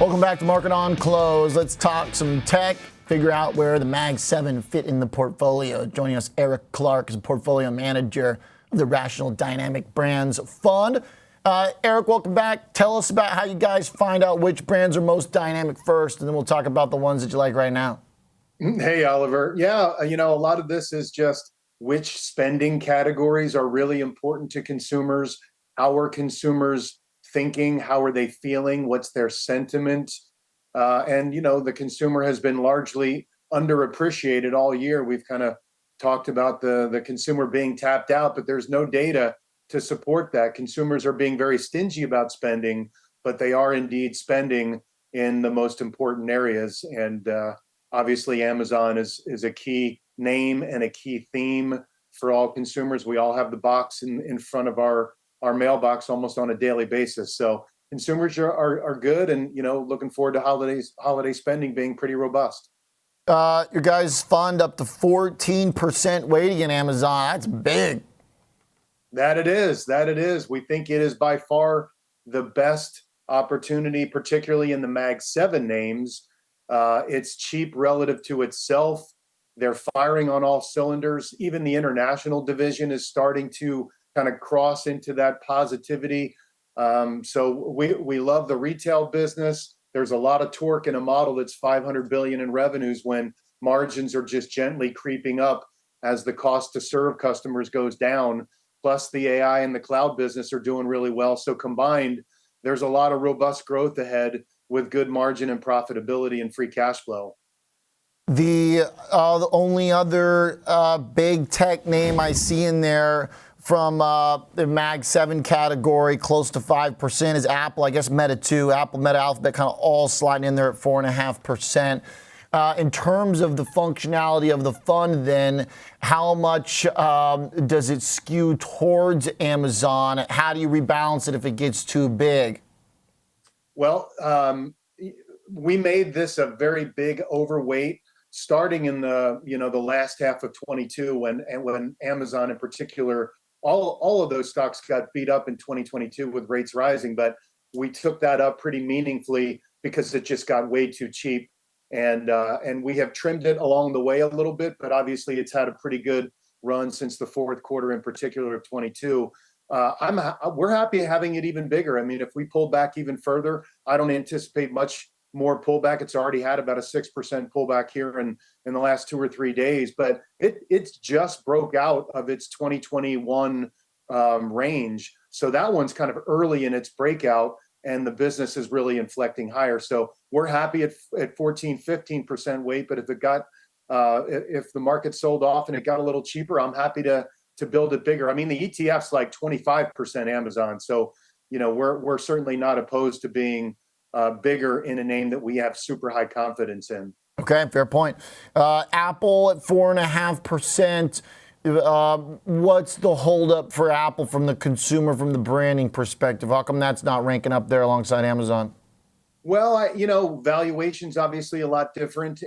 Welcome back to Market on Close. Let's talk some tech, figure out where the Mag 7 fit in the portfolio. Joining us, Eric Clark is a portfolio manager of the Rational Dynamic Brands Fund. Eric, welcome back. Tell us about how you guys find out which brands are most dynamic first, and then we'll talk about the ones that you like right now. Hey, Oliver. Yeah, a lot of this is just which spending categories are really important to consumers. How are consumers thinking? How are they feeling? What's their sentiment? The consumer has been largely underappreciated all year. We've kind of talked about the consumer being tapped out, but there's no data to support that. Consumers are being very stingy about spending, but they are indeed spending in the most important areas. And obviously, Amazon is a key name and a key theme for all consumers. We all have the box in front of our mailbox almost on a daily basis. So consumers are good, and looking forward to holiday spending being pretty robust. Your guys' fund up to 14% weighting in Amazon. That's big. That it is. We think it is by far the best opportunity, particularly in the Mag 7 names. It's cheap relative to itself. They're firing on all cylinders. Even the international division is starting to kind of cross into that positivity. So we love the retail business. There's a lot of torque in a model that's $500 billion in revenues when margins are just gently creeping up as the cost to serve customers goes down. Plus the AI and the cloud business are doing really well. So combined, there's a lot of robust growth ahead with good margin and profitability and free cash flow. The only other big tech name I see in there from the Mag 7 category, close to 5%, is Apple. I guess Meta too. Apple, Meta, Alphabet, kind of all sliding in there at 4.5%. In terms of the functionality of the fund, then, how much does it skew towards Amazon? How do you rebalance it if it gets too big? Well, we made this a very big overweight starting in the last half of 22 when Amazon in particular, all of those stocks got beat up in 2022 with rates rising, but we took that up pretty meaningfully because it just got way too cheap. And we have trimmed it along the way a little bit, but obviously it's had a pretty good run since the fourth quarter in particular of 22. We're happy having it even bigger. I mean, if we pull back even further, I don't anticipate much more pullback. It's already had about a 6% pullback here in the last 2 or 3 days, but it's just broke out of its 2021 range. So that one's kind of early in its breakout, and the business is really inflecting higher. So we're happy at 14-15% weight, but if the market sold off and it got a little cheaper, I'm happy to build it bigger. I mean, the ETF's like 25% Amazon. So, we're certainly not opposed to being bigger in a name that we have super high confidence in. Okay, fair point. Apple at 4.5%. What's the holdup for Apple from the consumer, from the branding perspective? How come that's not ranking up there alongside Amazon? Well, valuation's obviously a lot different,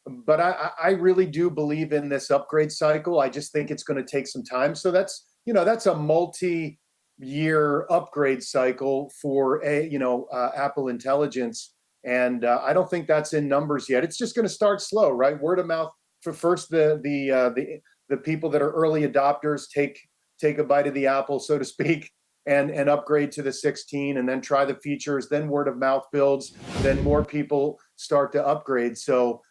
but I really do believe in this upgrade cycle. I just think it's going to take some time. So that's a multi-year upgrade cycle for Apple Intelligence, and I don't think that's in numbers yet. It's just going to start slow, right? Word of mouth for first. The people that are early adopters take a bite of the apple, so to speak, and upgrade to the 16, and then try the features. Then word of mouth builds. Then more people start to upgrade. So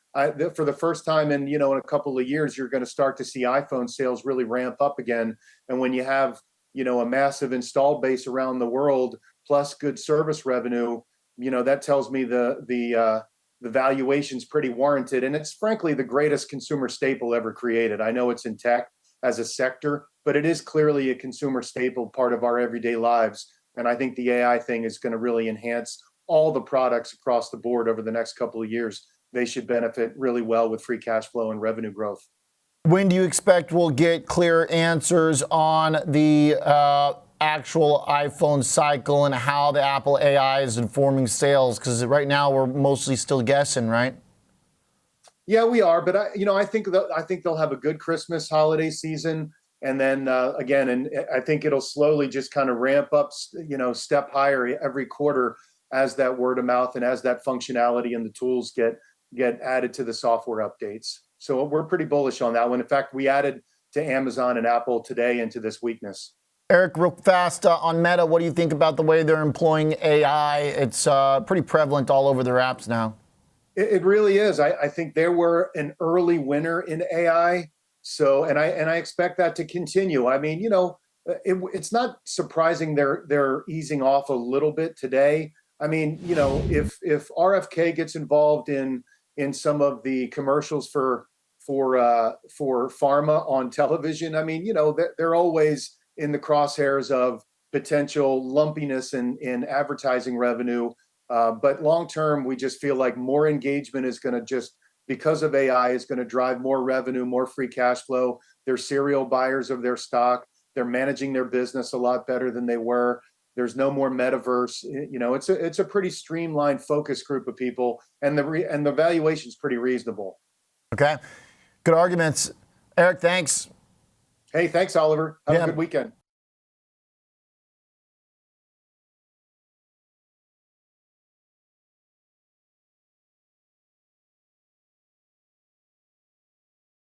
for the first time in a couple of years, you're going to start to see iPhone sales really ramp up again. And when you have a massive installed base around the world plus good service revenue, that tells me the valuation's pretty warranted, and it's frankly the greatest consumer staple ever created. I know it's in tech as a sector, but it is clearly a consumer staple, part of our everyday lives. And I think the AI thing is going to really enhance all the products across the board over the next couple of years. They should benefit really well with free cash flow and revenue growth. When do you expect we'll get clear answers on the actual iPhone cycle and how the Apple AI is informing sales? Because right now we're mostly still guessing, right? Yeah, we are, but I think they'll have a good Christmas holiday season, and then again, and I think it'll slowly just kind of ramp up, step higher every quarter. as that word of mouth and as that functionality and the tools get added to the software updates. So we're pretty bullish on that one. In fact, we added to Amazon and Apple today into this weakness. Eric, real fast on Meta, what do you think about the way they're employing AI? It's pretty prevalent all over their apps now. It really is. I think they were an early winner in AI. So, and I expect that to continue. I mean, it's not surprising they're easing off a little bit today. I mean, if RFK gets involved in some of the commercials for pharma on television, I mean, they're always in the crosshairs of potential lumpiness in advertising revenue. But long term, we just feel like more engagement is going to just, because of AI, is going to drive more revenue, more free cash flow. They're serial buyers of their stock. They're managing their business a lot better than they were. There's no more metaverse. It's a pretty streamlined focus group of people, and the valuation is pretty reasonable. Okay, good arguments, Eric. Thanks. Hey, thanks, Oliver. Have a good weekend.